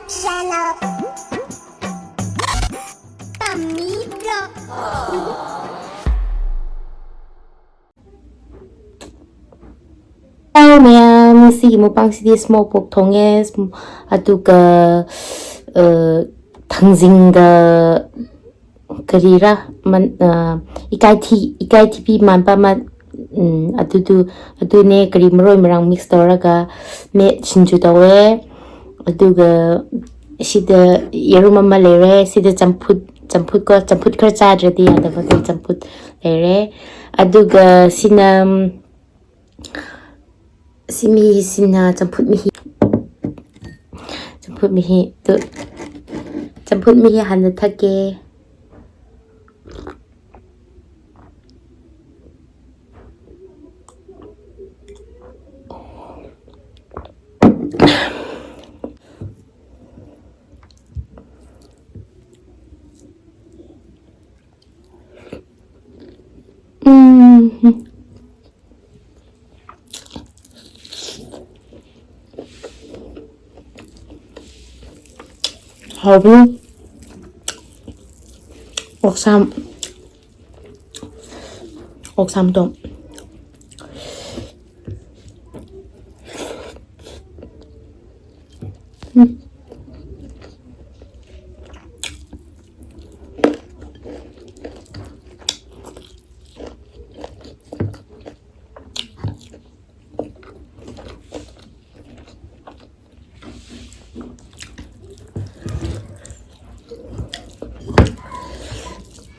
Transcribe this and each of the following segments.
channel. Amigo. 다음에 sige mukbang si small pork 통에 aduga 당진가 그리라 만 이까이티 비 만바만 adune kari maroi marang mix tawraga me chinju tawe aduga sida yerum ama lere sida champut kar chadradi yadava champut lere aduga sinam simi sina champut mihi tu champut mihi hana thake Habu oksam dom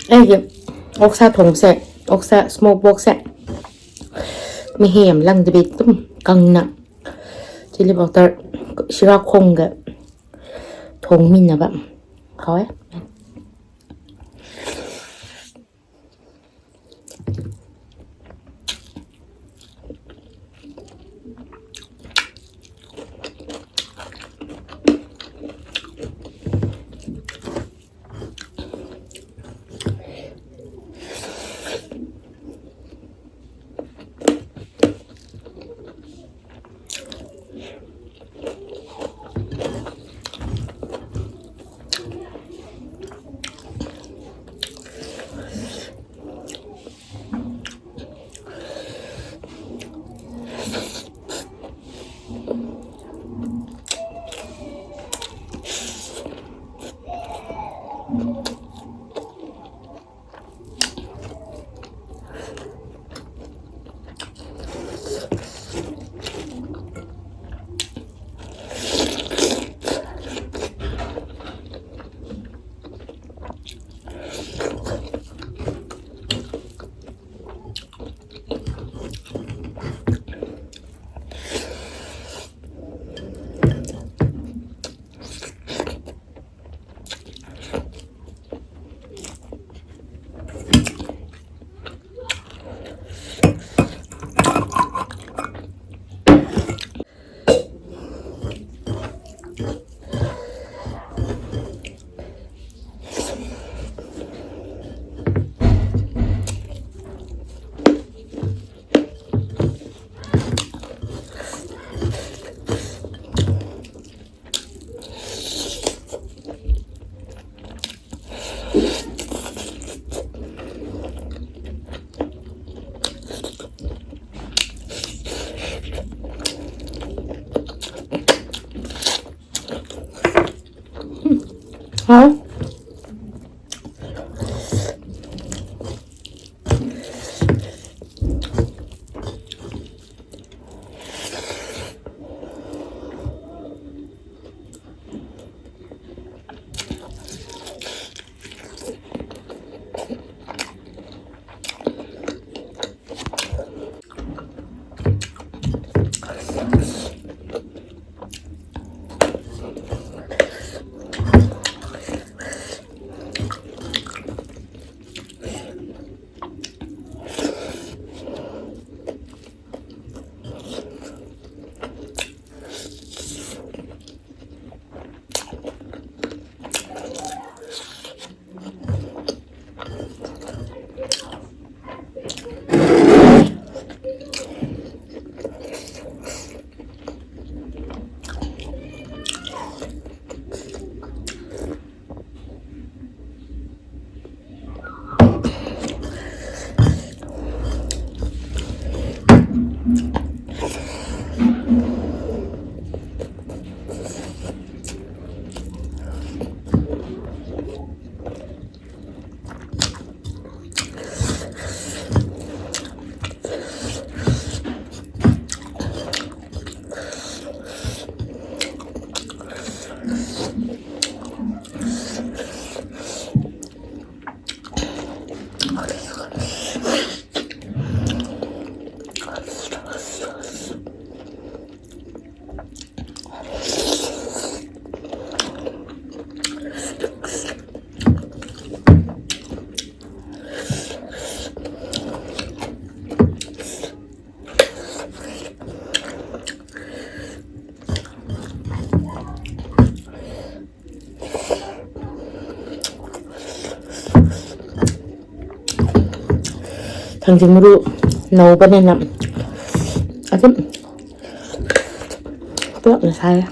Ê, Oksa thùng xe, Oksa smoke box xe mi hẻm lăng thì bị tùm căng nặng chỉ là bảo tờ sira không gạ thùng mình là bạn khói hả? 당진 무루 넣어보내나 아주 뼈를 사요.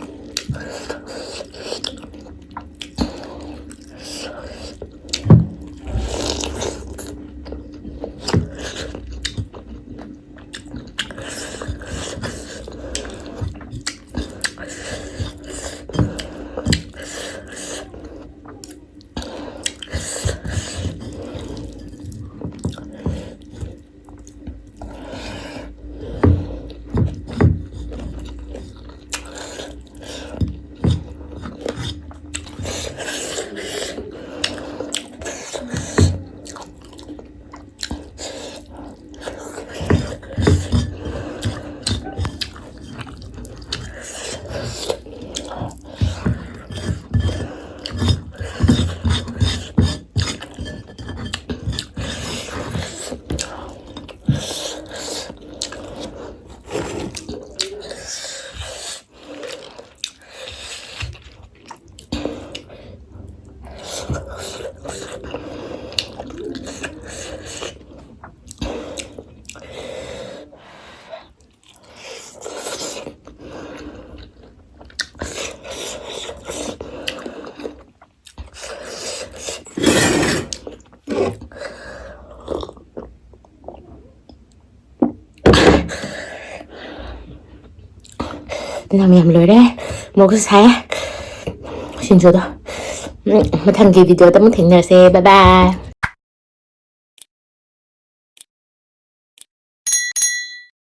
Làm nhầm lời đấy. Một cái xe xin chào đó. Mà thằng kia video tao muốn thỉnh nợ xe. Bye bye.